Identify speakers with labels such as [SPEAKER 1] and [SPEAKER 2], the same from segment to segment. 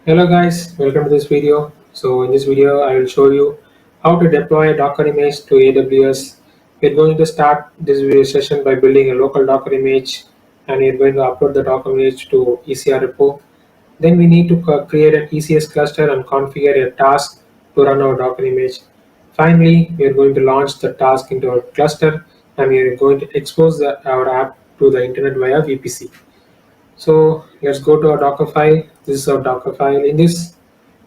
[SPEAKER 1] Hello guys, welcome to this video. So in this video I will show you how to deploy a Docker image to AWS. We're going to start this video session by building a local Docker image, and we're going to upload the Docker image to ECR repo. Then we need to create an ECS cluster and configure a task to run our Docker image. Finally, we are going to launch the task into our cluster, and we are going to expose our app to the internet via VPC. So let's go to our Docker file. This is our Docker file. In this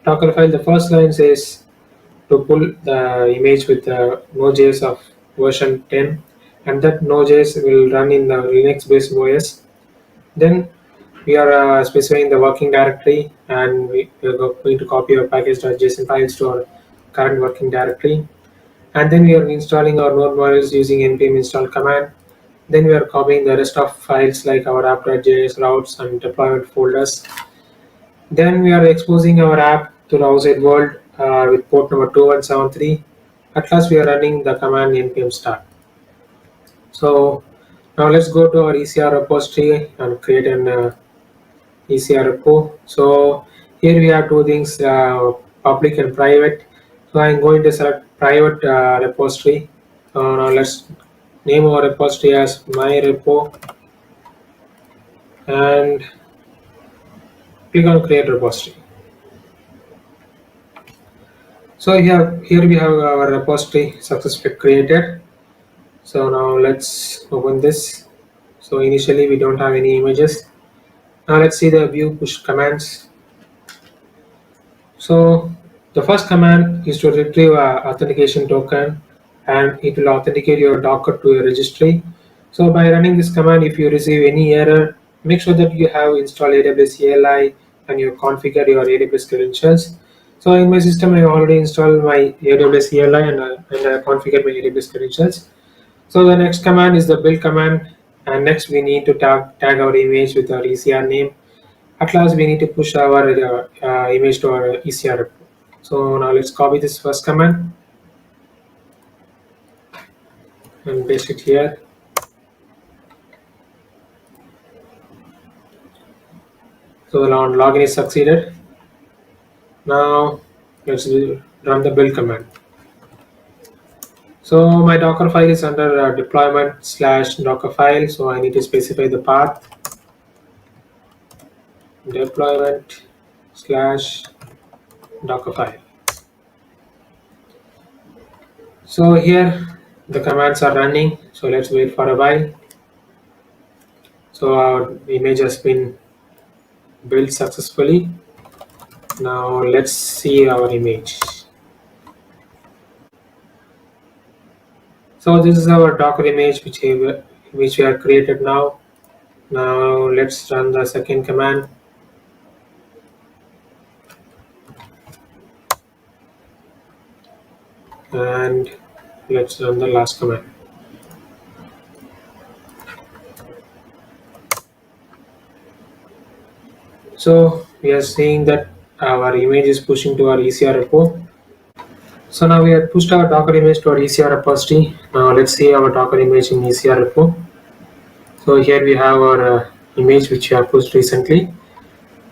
[SPEAKER 1] Docker file, the first line says to pull the image with the Node.js of version 10, and that Node.js will run in the Linux-based OS. Then we are specifying the working directory, and we are going to copy our package.json files to our current working directory. And then we are installing our node modules using npm install command. Then we are copying the rest of files like our app.js routes and deployment folders. Then we are exposing our app to the outside world with port number 2173. At last we are running the command npm start. So now let's go to our ECR repository and create an ECR repo. So here we have two things, public and private. So I'm going to select private repository. So now let's name our repository as my repo and click on create repository. So here we have our repository successfully created. So now let's open this. So initially we don't have any images. Now let's see the view push commands. So the first command is to retrieve an authentication token, and it will authenticate your Docker to a registry. So by running this command, if you receive any error, make sure that you have installed AWS ELI and you configure your AWS credentials. So in my system, I already installed my AWS ELI and I configured my AWS credentials. So the next command is the build command, and next we need to tag our image with our ECR name. At last, we need to push our image to our ECR repo. So now let's copy this first command and paste it here. So the login is succeeded. Now let's run the build command. So my Docker file is under deployment/Docker file. So I need to specify the path, deployment/Docker file. So here the commands are running. So let's wait for a while. So our image has been built successfully. Now let's see our image. So this is our Docker image which we have created now. Now let's run the second command. And let's run the last command. So we are seeing that our image is pushing to our ECR repo. So now we have pushed our Docker image to our ECR repository. Now let's see our Docker image in ECR repo. So here we have our image which we have pushed recently.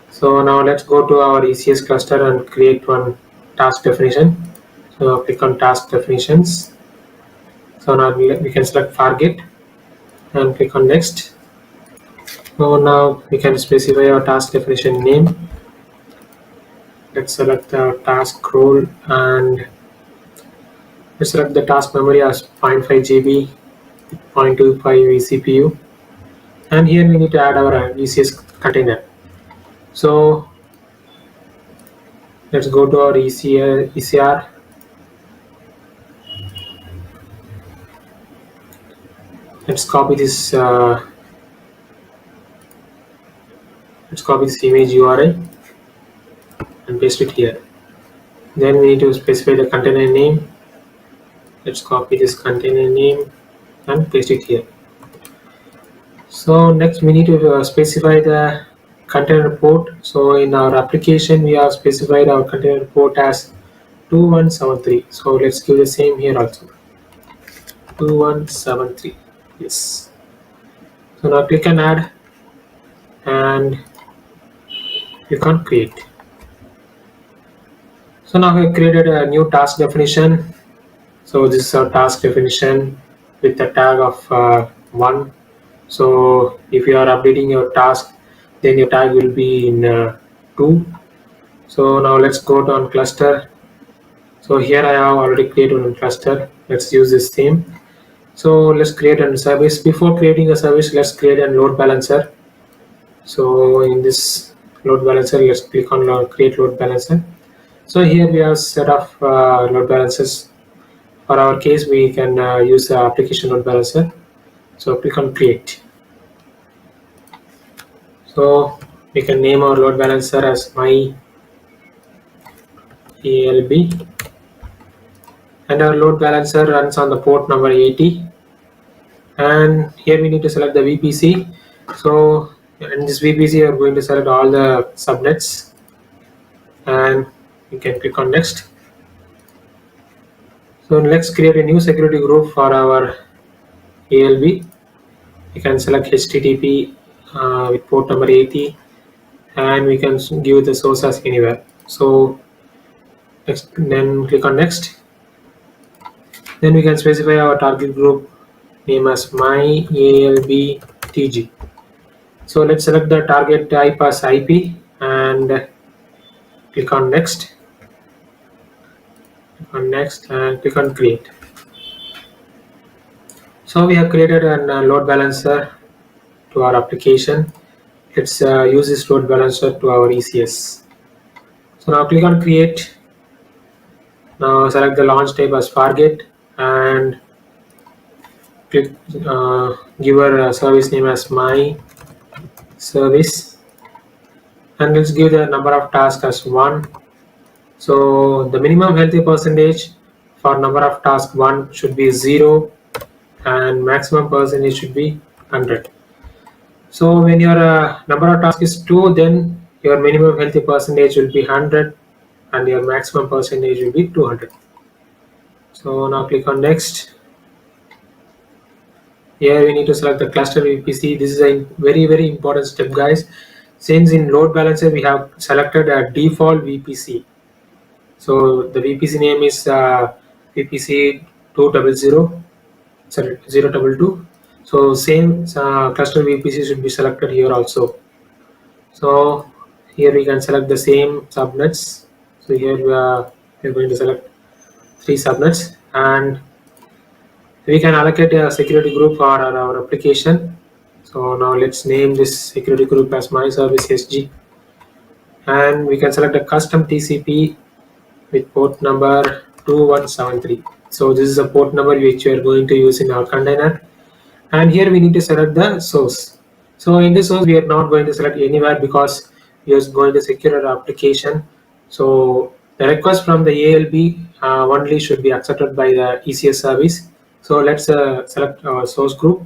[SPEAKER 1] So now let's go to our ECS cluster and create one task definition. So click on task definitions. So now we can select Fargate and click on next. So now we can specify our task definition name. Let's select the task role and let's select the task memory as 0.5 GB, 0.25 vCPU, and here we need to add our ECS container. So let's go to our ECR. Let's copy this. Let's copy this image URI and paste it here. Then we need to specify the container name. Let's copy this container name and paste it here. So next we need to specify the container port. So in our application we have specified our container port as 2173. So let's give the same here also, 2173. Yes. So now click on add and click on create. So now we have created a new task definition. So this is our task definition with a tag of 1. So if you are updating your task, then your tag will be in 2. So now let's go down cluster. So here I have already created one cluster. Let's use this theme. So let's create a service. Before creating a service, let's create a load balancer. So in this load balancer, let's click on create load balancer. So here we have set of load balancers. For our case, we can use the application load balancer. So click on create. So we can name our load balancer as my ALB, and our load balancer runs on the port number 80. And here we need to select the VPC. So in this VPC, we are going to select all the subnets, and we can click on next. So let's create a new security group for our ALB. We can select HTTP with port number 80, and we can give the source as anywhere. So next, then click on next. Then we can specify our target group name as my ALB TG. So let's select the target type as IP and click on next. Click on next and click on create. So we have created a load balancer to our application. Let's use this load balancer to our ECS. So now click on create. Now select the launch type as Fargate and click give our service name as my service, and let's give the number of tasks as 1. So the minimum healthy percentage for number of task 1 should be 0 and maximum percentage should be 100. So when your number of task is 2, then your minimum healthy percentage will be 100 and your maximum percentage will be 200. So now click on next. Here we need to select the cluster VPC. This is a very important step, guys. Since in load balancer we have selected a default VPC. So the VPC name is VPC 200, sorry 022. So same cluster VPC should be selected here also. So here we can select the same subnets. So here we are going to select 3 subnets, and we can allocate a security group for our application. So now let's name this security group as my service SG, and we can select a custom TCP with port number 2173. So this is a port number which we are going to use in our container, and here we need to select the source. So in this source we are not going to select anywhere because we are going to secure our application. So the request from the ALB only should be accepted by the ECS service. So let's select our source group.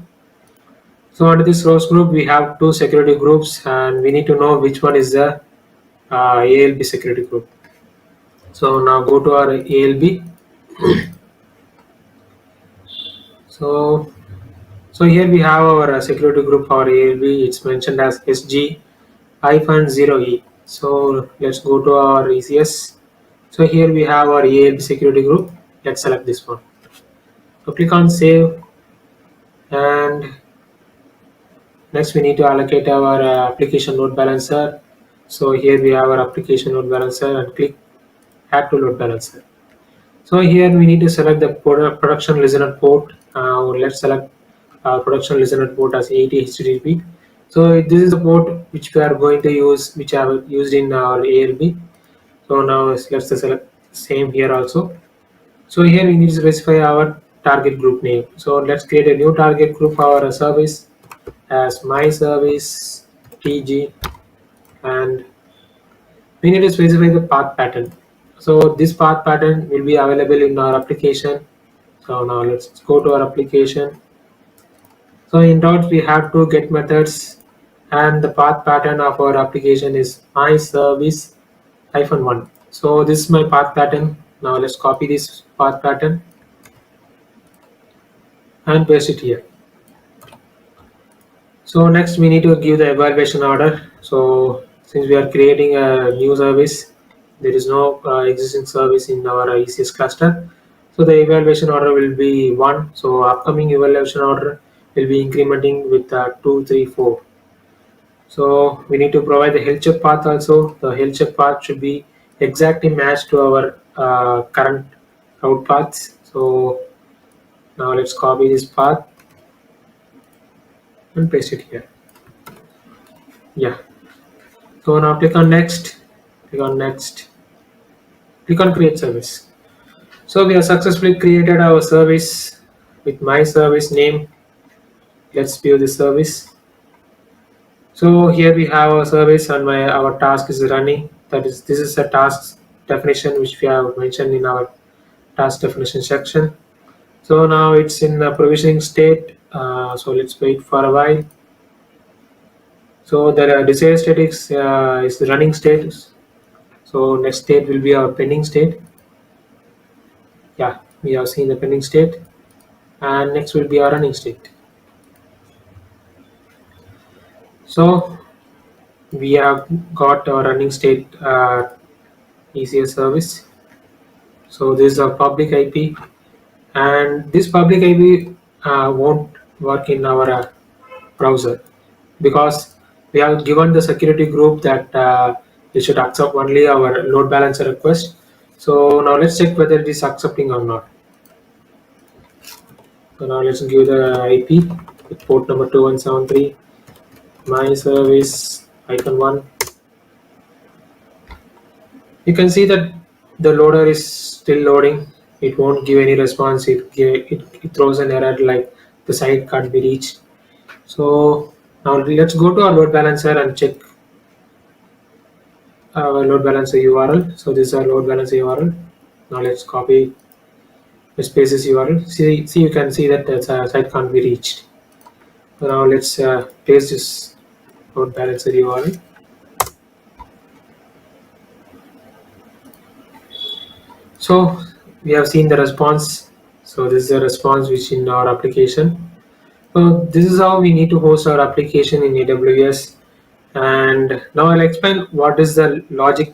[SPEAKER 1] So under this source group we have 2 security groups, and we need to know which one is the ALB security group. So now go to our ALB. So here we have our security group for ALB. It's mentioned as SG-0E. So let's go to our ECS. So here we have our ALB security group. Let's select this one. So click on save, and next we need to allocate our application load balancer. So here we have our application load balancer and click add to load balancer. So here we need to select the production listener port. Let's select production listener port as 80 HTTP. So this is the port which we are going to use, which I have used in our ALB. So now let's select same here also. So here we need to specify our target group name. So let's create a new target group for our service as my service TG, and we need to specify the path pattern. So this path pattern will be available in our application. So now let's go to our application. So in routes we have 2 get methods, and the path pattern of our application is my service -1. So this is my path pattern. Now let's copy this path pattern and paste it here. So next we need to give the evaluation order. So since we are creating a new service, there is no existing service in our ECS cluster. So the evaluation order will be 1. So upcoming evaluation order will be incrementing with 2, 3, 4. So we need to provide the health check path also. The health check path should be exactly matched to our current route paths. So now let's copy this path and paste it here. Yeah. So now click on next, click on next, click on create service. So we have successfully created our service with my service name. Let's view the service. So here we have our service and our task is running. That is, this is a task definition which we have mentioned in our task definition section. So now it's in the provisioning state. So let's wait for a while. So the desired statics is the running state. So next state will be our pending state. Yeah, we have seen the pending state, and next will be our running state. So we have got our running state ECS service. So this is a public IP, and this public IP won't work in our browser because we have given the security group that it should accept only our load balancer request. So now let's check whether it is accepting or not. So now let's give the IP with port number 2173, my service -1. You can see that the loader is still loading. It won't give any response. It throws an error like the site can't be reached. So now let's go to our load balancer and check our load balancer URL. So this is our load balancer URL. Now let's copy, let's paste this URL. See, you can see that the site can't be reached. So now let's paste this load balancer URL. So we have seen the response. So this is the response which in our application. So this is how we need to host our application in AWS. And now I'll explain what is the logic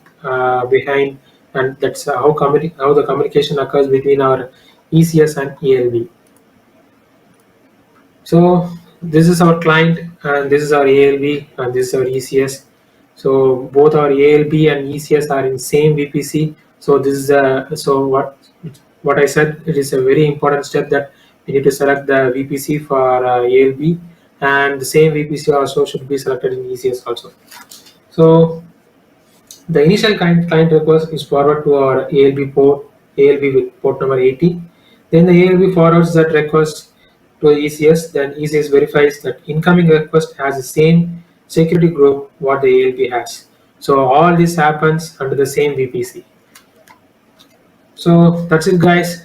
[SPEAKER 1] behind, and that's how the communication occurs between our ECS and ALB. So this is our client and this is our ALB and this is our ECS. So both our ALB and ECS are in same VPC. So this is what I said. It is a very important step that we need to select the VPC for ALB, and the same VPC also should be selected in ECS also. So the initial client request is forwarded to our ALB with port number 80. Then the ALB forwards that request to ECS. Then ECS verifies that incoming request has the same security group what the ALB has. So all this happens under the same VPC. So that's it, guys.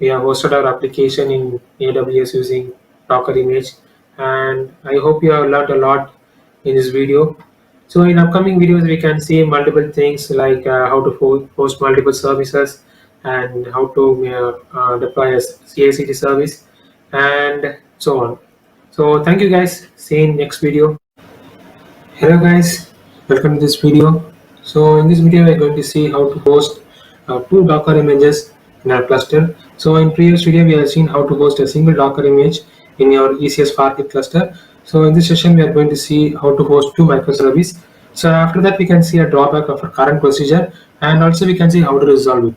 [SPEAKER 1] We have hosted our application in AWS using Docker image, and I hope you have learned a lot in this video. So in upcoming videos, we can see multiple things like how to host multiple services and how to deploy a CI/CD service and so on. So thank you, guys. See you in next video. Hello, guys. Welcome to this video. So in this video, we're going to see how to host 2 Docker images in our cluster. So in previous video, we have seen how to host a single Docker image in your ECS Fargate cluster. So in this session, we are going to see how to host 2 microservices. So after that, we can see a drawback of our current procedure, and also we can see how to resolve it.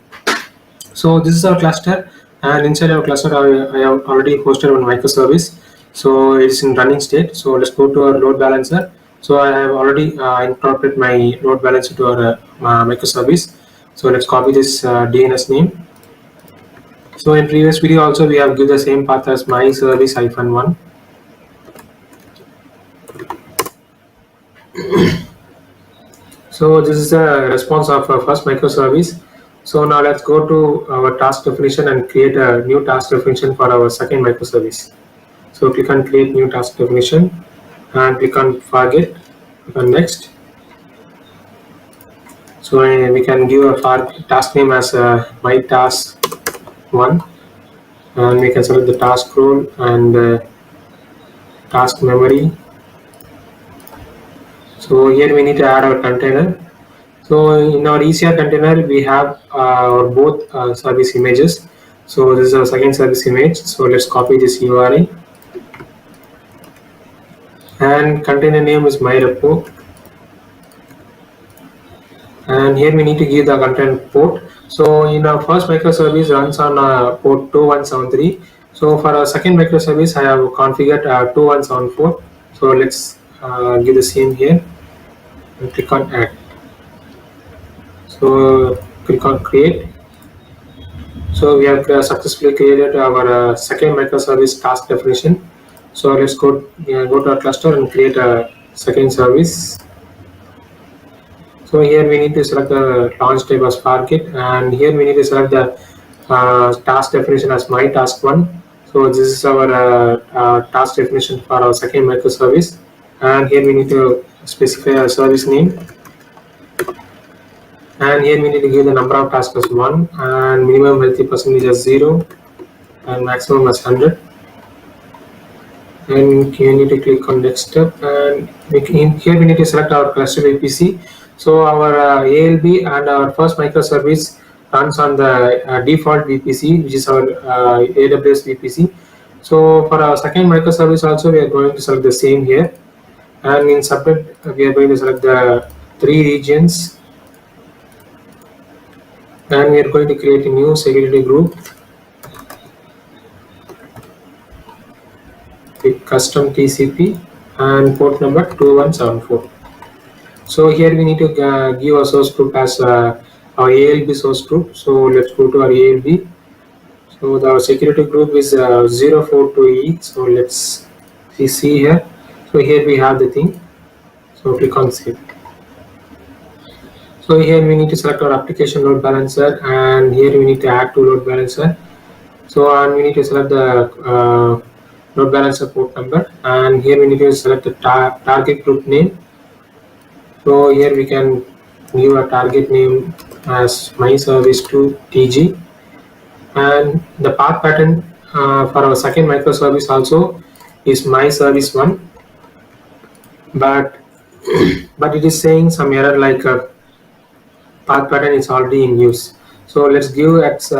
[SPEAKER 1] So this is our cluster, and inside our cluster, I have already hosted one microservice. So it's in running state. So let's go to our load balancer. So I have already incorporated my load balancer to our microservice. So let's copy this DNS name. So in previous video also we have given the same path as my service -1. So this is the response of our first microservice. So now let's go to our task definition and create a new task definition for our second microservice. So click on create new task definition and click on Fargate, click on next. So we can give a task name as my task 1, and we can select the task role and task memory. So here we need to add our container. So in our ECR container, we have our both service images. So this is our second service image. So let's copy this URI, and container name is my repo. And here we need to give the content port. So in our first microservice runs on port 2173. So for our second microservice, I have configured 2174. So let's give the same here and click on add. So click on create. So we have successfully created our second microservice task definition. So let's go to our cluster and create a second service. So here we need to select the launch type as Fargate, and here we need to select the task definition as my task one. So this is our task definition for our second microservice, and here we need to specify a service name, and here we need to give the number of tasks as 1, and minimum healthy percentage as 0, and maximum as 100. And you need to click on next step, and here we need to select our cluster VPC. So our ALB and our first microservice runs on the default VPC, which is our AWS VPC. So for our second microservice also, we are going to select the same here, and in subnet we are going to select the 3 regions, and we are going to create a new security group with custom TCP and port number 2174. So here we need to give a source group as our ALB source group. So let's go to our ALB. So the security group is 042E. So let's see here. So here we have the thing. So click on save. So here we need to select our application load balancer, and here we need to add to load balancer. So and we need to select the load balancer port number, and here we need to select the target group name. So here we can give a target name as my service to TG, and the path pattern for our second microservice also is my service 1, but it is saying some error like path pattern is already in use. So let's give at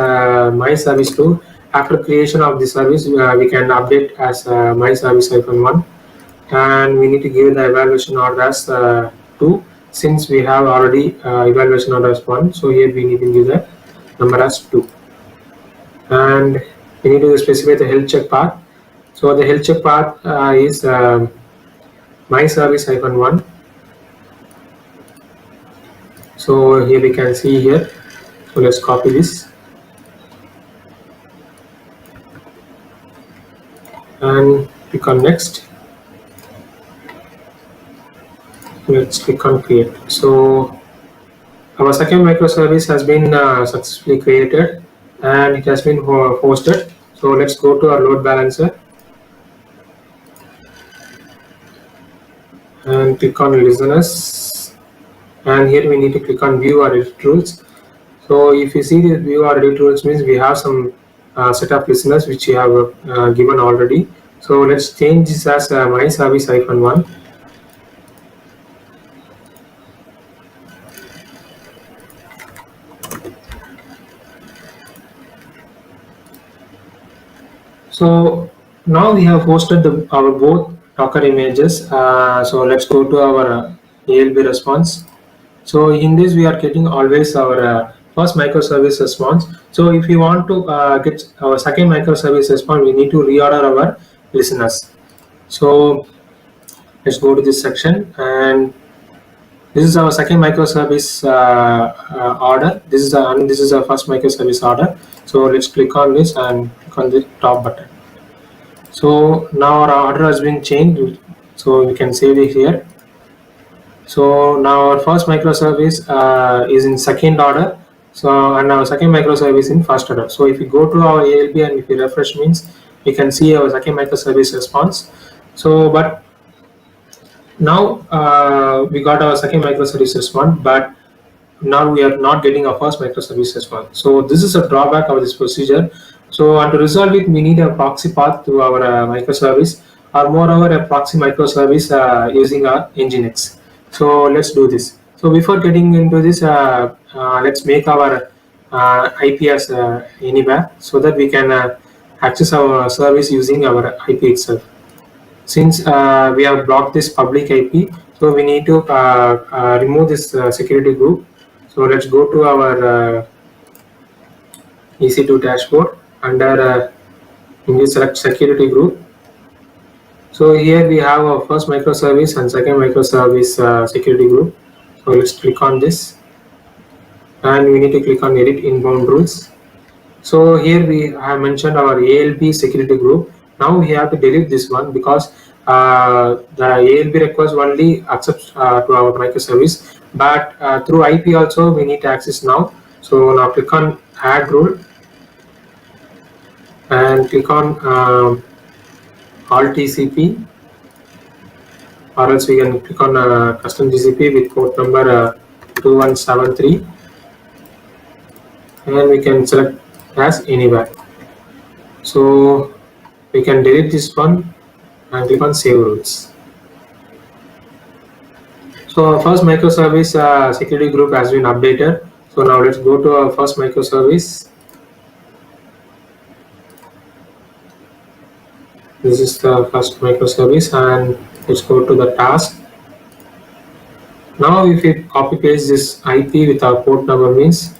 [SPEAKER 1] my service 2. After creation of the service, we can update as my service -1, and we need to give the evaluation order as 2, since we have already evaluation order as 1. So here we need to give the number as 2, and we need to specify the health check path. So the health check path is my service -1. So here we can see here. So let's copy this and click on next. Let's click on create. So our second microservice has been successfully created, and it has been hosted. So let's go to our load balancer and click on listeners, and here we need to click on view or edit rules. So if you see the view or edit rules, means we have some set of listeners which we have given already. So let's change this as my service -1. So now we have hosted our both Docker images. So let's go to our ALB response. So in this we are getting always our first microservice response. So if we want to get our second microservice response, we need to reorder our listeners. So let's go to this section, and this is our second microservice order. This is our first microservice order. So let's click on this and click on the top button. So now our order has been changed. So we can save it here. So now our first microservice is in second order. So and our second microservice in first order. So if we go to our ALB and if we refresh, means we can see our second microservice response. So but now we got our second microservice response, but now we are not getting our first microservice response. So this is a drawback of this procedure. So and to resolve it, we need a proxy path to our microservice, or moreover a proxy microservice using our Nginx. So let's do this. So before getting into this, let's make our IP as anywhere so that we can access our service using our IP itself. Since we have blocked this public IP, so we need to remove this security group. So let's go to our EC2 dashboard under in this select security group. So here we have our first microservice and second microservice security group. So let's click on this, and we need to click on edit inbound rules. So here we have mentioned our ALB security group. Now we have to delete this one because the ALB request only accepts to our microservice, but through IP also we need to access now. So now click on add rule and click on all TCP, or else we can click on custom GCP with port number 2173, and we can select as anywhere. So we can delete this one and click on save rules. So our first microservice security group has been updated. So now let's go to our first microservice. This is the first microservice, and let's go to the task. Now if we copy paste this IP with our port number, means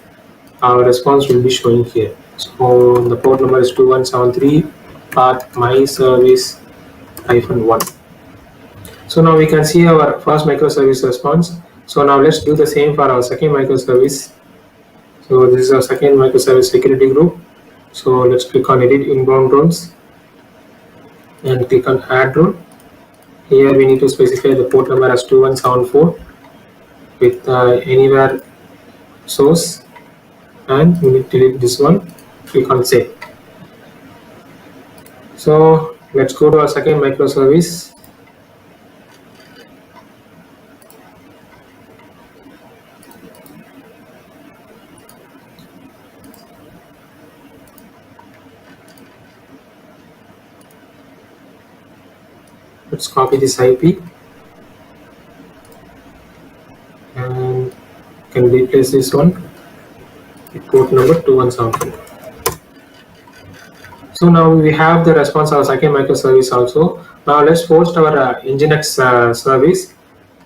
[SPEAKER 1] our response will be showing here. So the port number is 2173, path my service -1. So now we can see our first microservice response. So now let's do the same for our second microservice. So this is our second microservice security group. So let's click on edit inbound rules and click on add rule. Here we need to specify the port number as 2174 with anywhere source, and we need to delete this one. Click on save. So let's go to our second microservice. Let's copy this IP and can replace this one with port number 2174. So now we have the response of our second microservice also. Now let's host our Nginx service.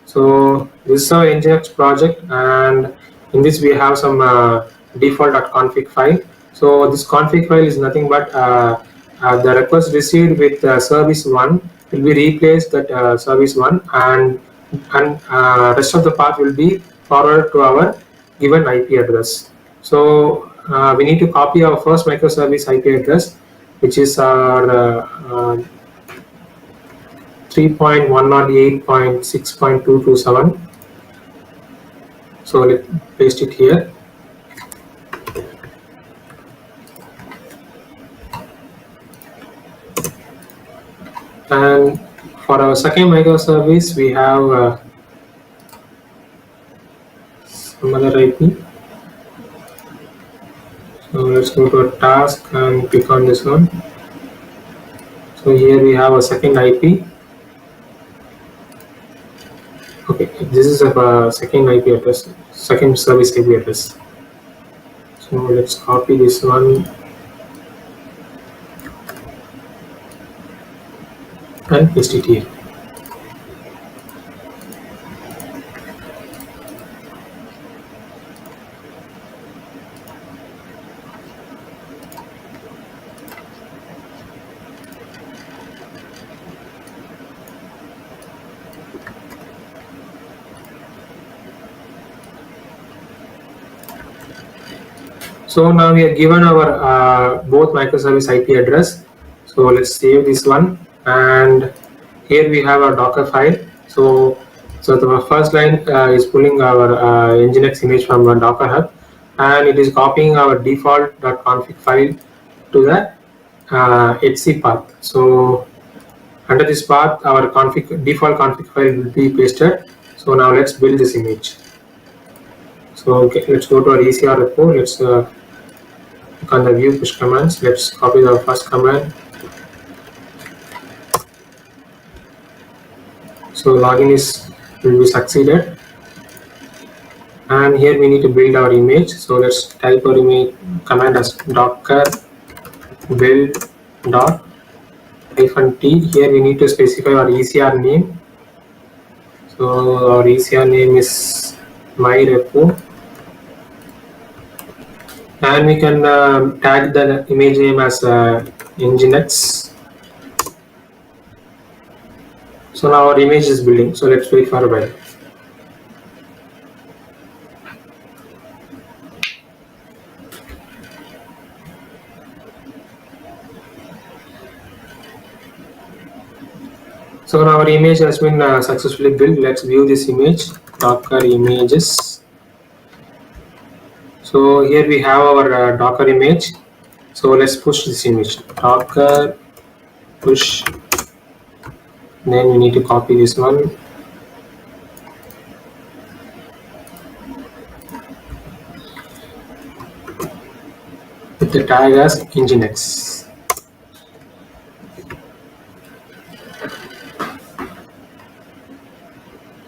[SPEAKER 1] So this is our Nginx project, and in this we have some default.config file. So this config file is nothing but the request received with service 1 will be replaced at service 1, and rest of the path will be forwarded to our given IP address. So we need to copy our first microservice IP address, which is our 3.108.6.227. So let's paste it here. And for our second microservice, we have some other IP. So let's go to a task and click on this one. So here we have a second IP. Okay, this is a second IP address, second service IP address. So let's copy this one and paste it here. So now we have given our both microservice IP address. So let's save this one, and here we have our Docker file. So the first line is pulling our Nginx image from a Docker Hub, and it is copying our default.config file to the etc path. So under this path, our default config file will be pasted. So now let's build this image. So okay, let's go to our ECR repo. Let's click on the view push commands. Let's copy the first command. So login will be succeeded. And here we need to build our image. So let's type our image command as docker build dot -t. Here we need to specify our ECR name. So our ECR name is my repo, and we can tag the image name as nginx. So now our image is building. So let's wait for a while. So now our image has been successfully built. Let's view this image, Docker images. So here we have our Docker image. So let's push this image, Docker push. Then we need to copy this one. With the tag as nginx.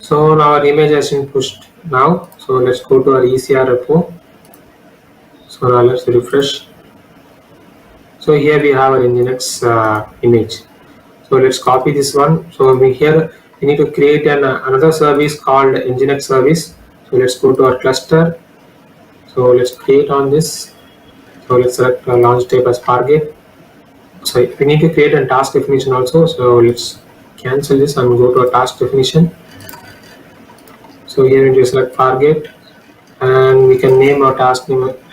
[SPEAKER 1] So now our image has been pushed now. So let's go to our ECR repo. So now let's refresh. So here we have our nginx image. So let's copy this one. So here we need to create another service called nginx service. So let's go to our cluster. So let's create on this. So let's select launch type as Fargate. So we need to create a task definition also. So let's cancel this and go to a task definition. So here we select Fargate, and we can name our task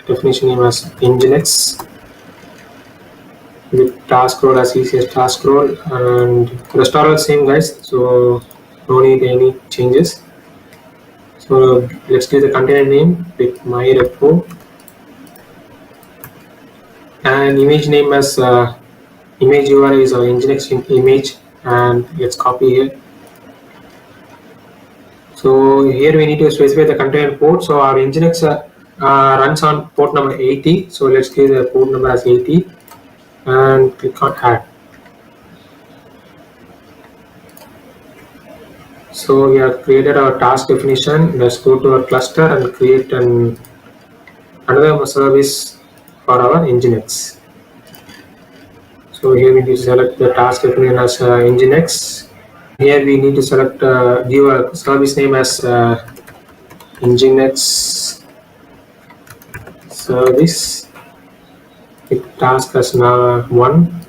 [SPEAKER 1] definition name as nginx with task role as ECS task role, and rest are all same, guys. So no need any changes. So let's give the container name with my repo, and image name as image URI is our nginx image, and let's copy here. So here we need to specify the container port. So our nginx runs on port number 80. So let's give the port number as 80 and click on add. So we have created our task definition. Let's go to our cluster and create another service for our nginx. So here we need to select the task definition as nginx. Here we need to select give a service name as nginx service with task as now 1,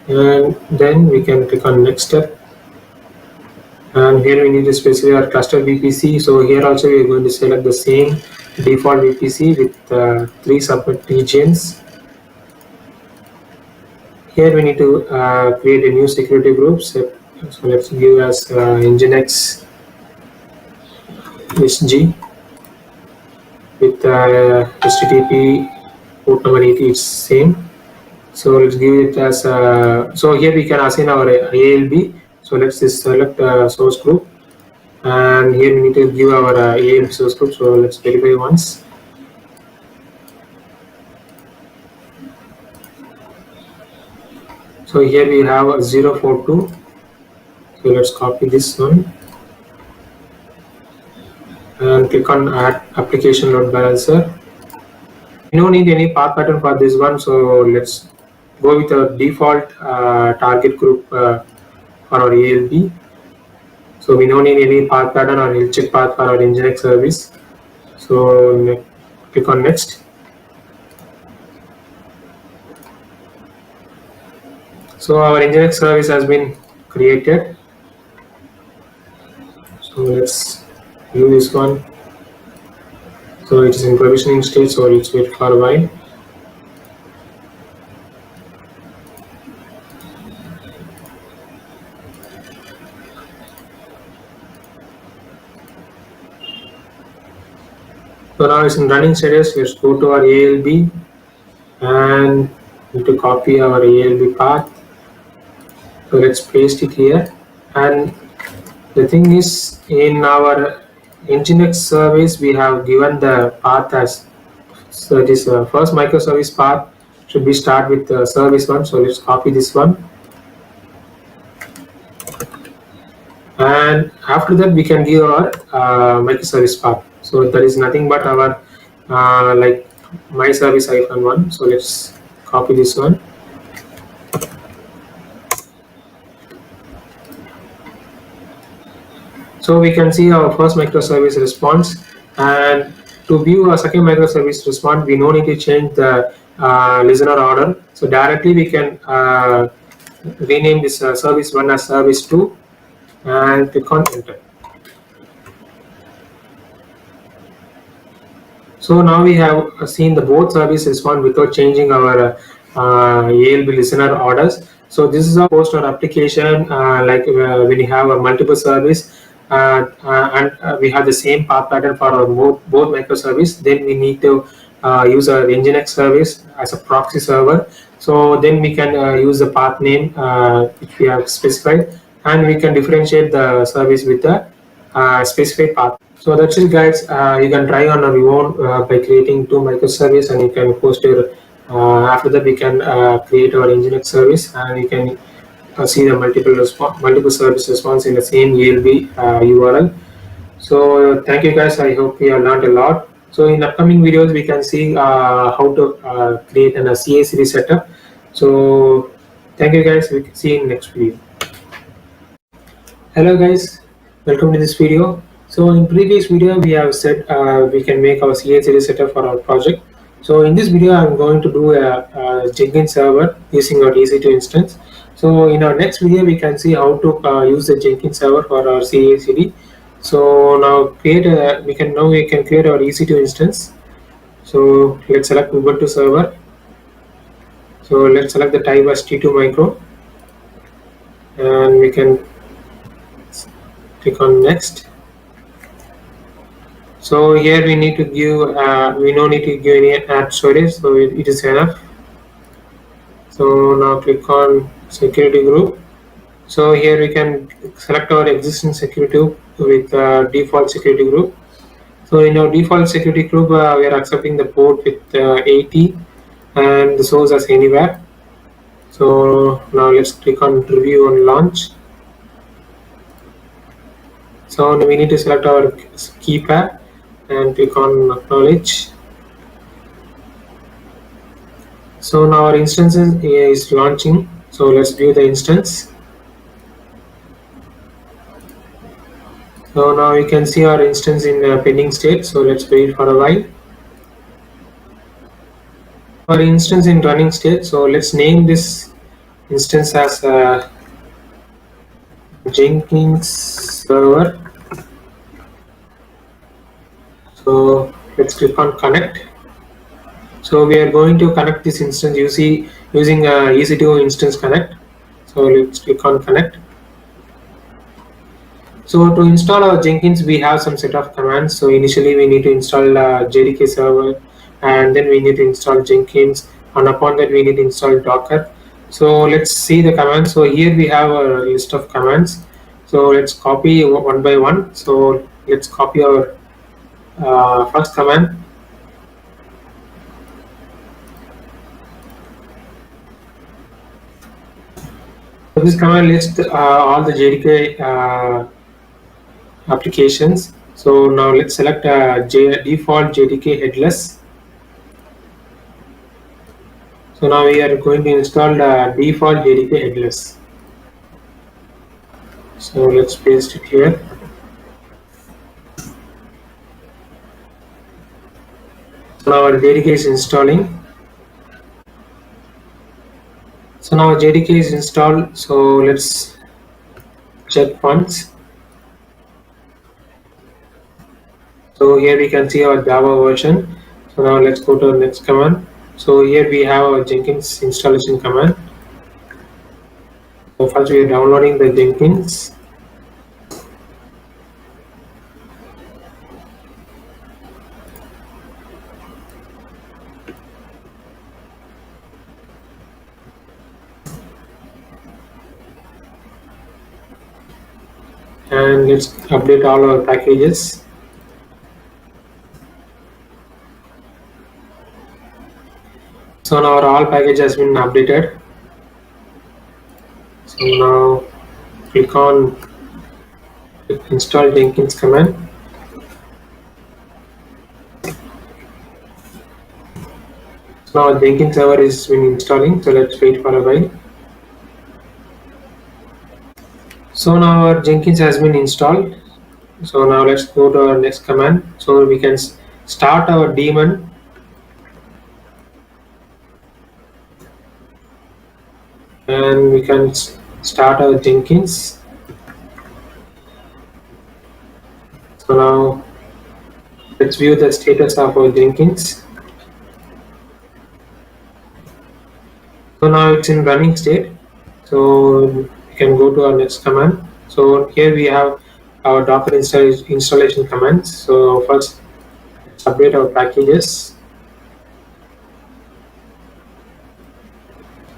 [SPEAKER 1] and then we can click on next step. And here we need to specify our cluster VPC. So here also we are going to select the same default VPC with 3 subnet regions. Here we need to create a new security group. So let's give as nginx SG with HTTP port number 80 is same. So let's give it as so here we can assign our ALB. So let's just select source group, and here we need to give our ALB source group. So let's verify once. So here we have 042. So let's copy this one and click on add application load balancer. We don't need any path pattern for this one. So let's go with a default target group for our ALB. So we don't need any path pattern or health check path for our nginx service. So click on next. So our nginx service has been created. So let's view this one. So it is in provisioning state, so let's wait for a while. So now it's in running status. Let's go to our ALB and need to copy our ALB path. So let's paste it here. And the thing is, in our nginx service, we have given the path as, so this first microservice path should be start with service 1. So let's copy this one and after that we can give our microservice path. So that is nothing but our like my service -1. So let's copy this one. So we can see our first microservice response, and to view a second microservice response, we no need to change the listener order. So directly we can rename this service 1 as service 2 and click on enter. So now we have seen the both service respond without changing our ALB listener orders. So this is our post or application like when you have a multiple service and we have the same path pattern for our both microservice. Then we need to use our Nginx service as a proxy server. So then we can use the path name which we have specified, and we can differentiate the service with the specified path. So that's it, guys. You can try on your own by creating two microservices, and you can post your. After that, we can create our Nginx service, and you can see the multiple service response in the same ELB URL. So thank you, guys. I hope you have learned a lot. So in upcoming videos, we can see how to create a CI/CD setup. So thank you, guys. We can see you in next video. Hello guys, welcome to this video. So in previous video we have said we can make our CI/CD setup for our project. So in this video I'm going to do a Jenkins server using our EC2 instance. So in our next video we can see how to use the Jenkins server for our CI/CD. So now we can create our EC2 instance. So let's select Ubuntu server. So let's select the type as T2 micro, and we can click on next. So here we need to give we no need to give any app storage, so it is enough. So now click on security group. So here we can select our existing security group with default security group. So in our default security group we are accepting the port with 80 and the source as anywhere. So now let's click on review and launch. So we need to select our key pair and click on acknowledge. So now our instance is launching. So let's view the instance. So now you can see our instance in pending state. So let's wait for a while. Our instance in running state. So let's name this instance as Jenkins server. So let's click on connect. So we are going to connect this instance using EC2 instance connect. So let's click on connect. So to install our Jenkins, we have some set of commands. So initially we need to install JDK server, and then we need to install Jenkins, and upon that we need to install Docker. So let's see the commands. So here we have a list of commands. So let's copy one by one. So let's copy our first command. So this command lists all the JDK applications. So now let's select default JDK headless. So now we are going to install the default JDK headless. So let's paste it here. So now our JDK is installing. So now JDK is installed. So let's check once. So here we can see our Java version. So now let's go to the next command. So here we have our Jenkins installation command. So first we are downloading the Jenkins. And let's update all our packages. So now our all package has been updated. So now click on Install Jenkins command. So now Jenkins server is been installing, so let's wait for a while. So now our Jenkins has been installed. So now let's go to our next command. So we can start our daemon, and we can start our Jenkins. So now let's view the status of our Jenkins. So now it's in running state. So we can go to our next command. So here we have our Docker installation commands. So first, let's update our packages.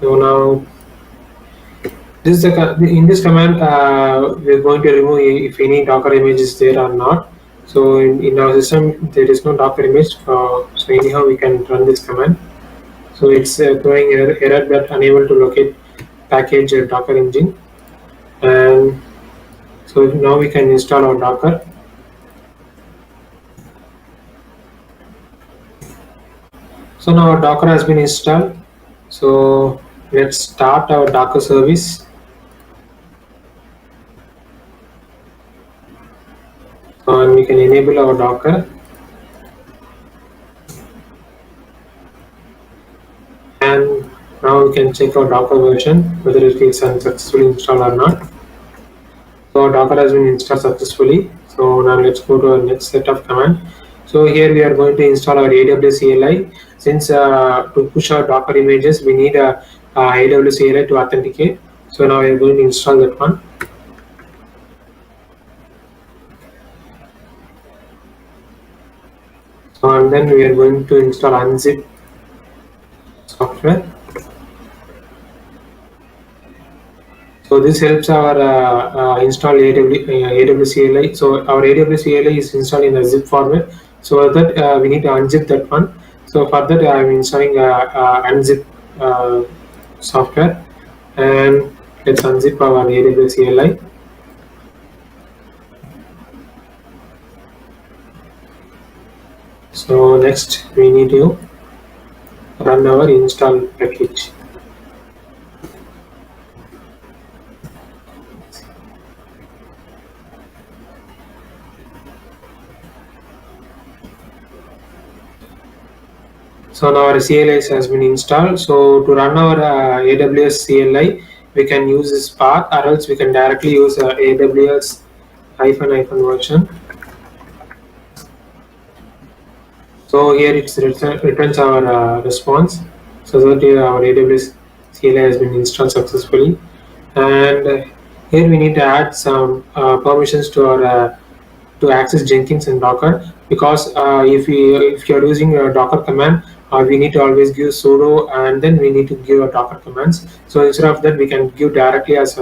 [SPEAKER 1] So now this is in this command we are going to remove if any Docker image is there or not. So in our system there is no Docker image. So anyhow we can run this command. So it's throwing error that unable to locate package Docker engine, and so now we can install our Docker. So now our Docker has been installed. So let's start our Docker service. And we can enable our Docker. And now we can check our Docker version, whether it is successfully installed or not. So our Docker has been installed successfully. So now let's go to our next set of command. So here we are going to install our AWS CLI. Since to push our Docker images, we need a AWS CLI to authenticate. So now we are going to install that one. So and then we are going to install unzip software. So this helps our install AWS CLI. So our AWS CLI is installed in a zip format. So that we need to unzip that one. So for that I am installing unzip software, and let's unzip our AWS CLI. So next we need to run our install package. So now our CLI has been installed. So to run our AWS CLI, we can use this path, or else we can directly use AWS -- version. So here it returns our response. So that our AWS CLI has been installed successfully, and here we need to add some permissions to our to access Jenkins and Docker, because if you are using a Docker command, we need to always give sudo, and then we need to give a Docker commands. So instead of that, we can give directly as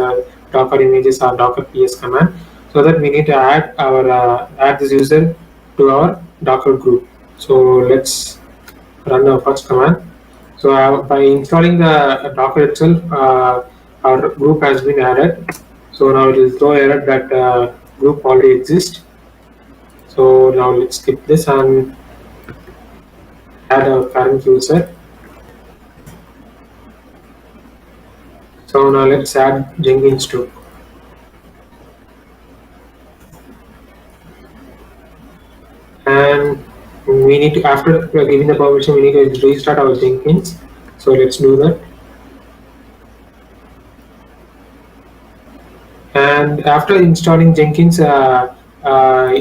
[SPEAKER 1] Docker images or Docker ps command. So that we need to add our add this user to our Docker group. So let's run our first command. So by installing the Docker itself, our group has been added. So now it will throw error that group already exists. So now let's skip this and add a current user. So now let's add Jenkins too. And we need to, after giving the permission, we need to restart our Jenkins. So let's do that. And after installing Jenkins,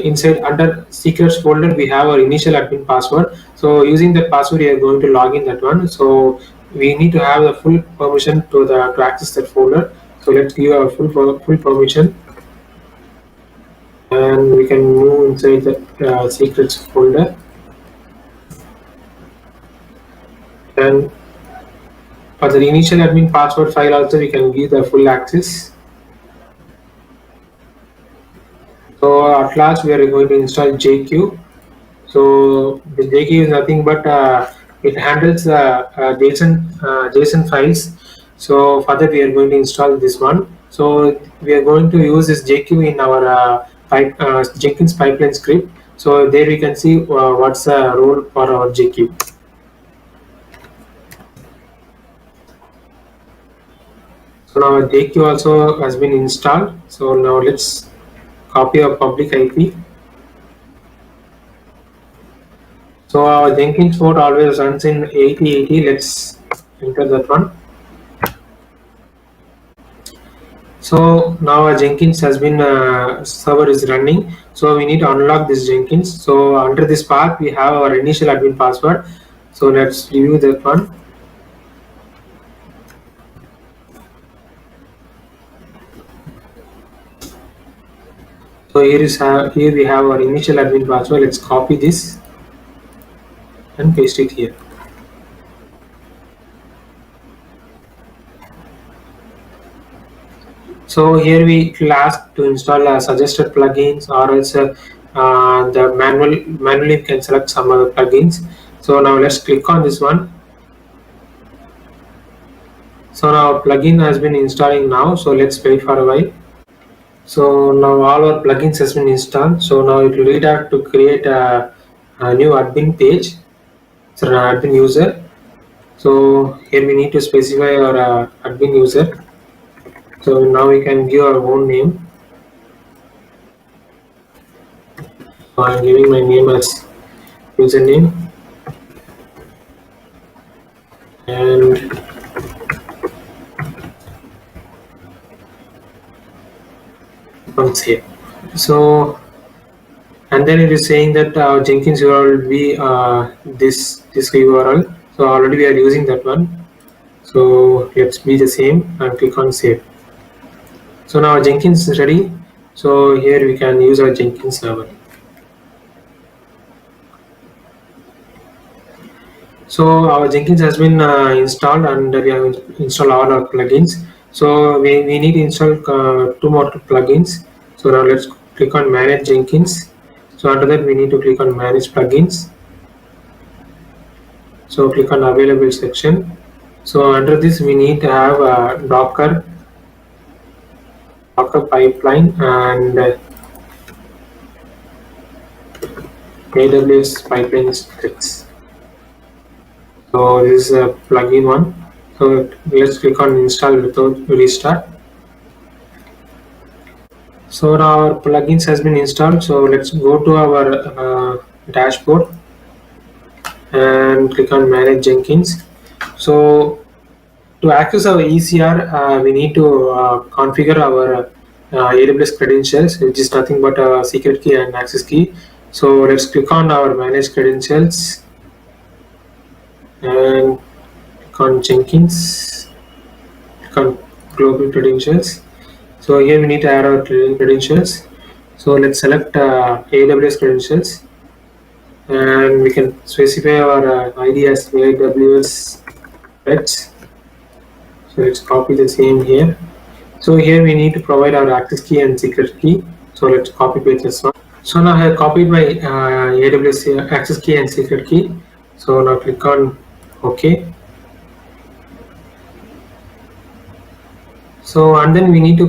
[SPEAKER 1] inside under secrets folder we have our initial admin password. So using that password, we are going to log in that one. So we need to have the full permission to access that folder. So let's give our full permission, and we can move inside that secrets folder. And for the initial admin password file also, we can give the full access. So at last we are going to install JQ. So the JQ is nothing but it handles JSON files. So for that we are going to install this one. So we are going to use this JQ in our Jenkins pipeline script. So there we can see what's the role for our JQ. So now JQ also has been installed. So now let's copy our public IP. So our Jenkins port always runs in 8080. Let's enter that one. So now our Jenkins has been server is running. So we need to unlock this Jenkins. So under this path we have our initial admin password. So let's review that one. So here we have our initial admin password. Let's copy this and paste it here. So here we will ask to install suggested plugins, or else the manually we can select some other plugins. So now let's click on this one. So now plugin has been installing now. So let's wait for a while. So now all our plugins has been installed. So now it will read out to create a new admin page. So an admin user. So here we need to specify our admin user. So now we can give our own name. So I'm giving my name as username and save. So and then it is saying that Jenkins URL will be this URL. So already we are using that one. So let's be the same and click on save. So now Jenkins is ready. So here we can use our Jenkins server. So our Jenkins has been installed, and we have installed all our plugins. So we need to install 2 more plugins. So now let's click on manage Jenkins. So under that we need to click on manage plugins. So click on available section. So under this we need to have a Docker pipeline and AWS pipeline scripts. So this is a plugin one. So let's click on install without restart. So now our plugins has been installed. So let's go to our dashboard and click on manage Jenkins. So to access our ECR, we need to configure our AWS credentials, which is nothing but a secret key and access key. So let's click on our manage credentials and click on Jenkins, click on global credentials. So here we need to add our credentials. So let's select AWS credentials, and we can specify our ID as AWS pets. So let's copy the same here. So here we need to provide our access key and secret key. So let's copy paste this one. So now I have copied my AWS access key and secret key. So now click on OK. So and then we need to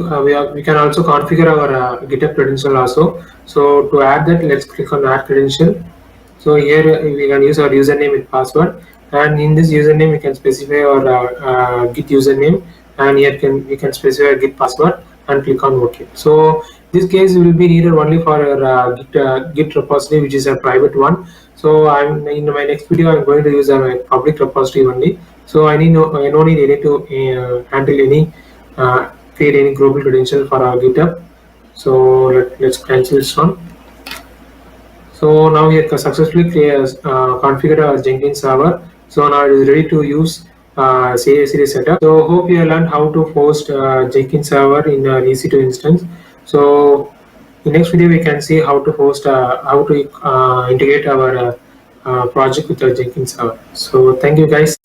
[SPEAKER 1] we can also configure our GitHub credential also. So to add that, let's click on add credential. So here we can use our username and password, and in this username we can specify our Git username, and here we can specify Git password and click on OK. So this case will be needed only for our Git repository, which is a private one. So I'm in my next video I'm going to use a public repository only. So I no need any to handle any create any global credential for our GitHub. So let's cancel this one. So now we have successfully configured our Jenkins server. So now it is ready to use CI/CD setup. So hope you have learned how to host Jenkins server in an EC2 instance. So in next video we can see how to host how to integrate our project with our Jenkins server. So thank you guys.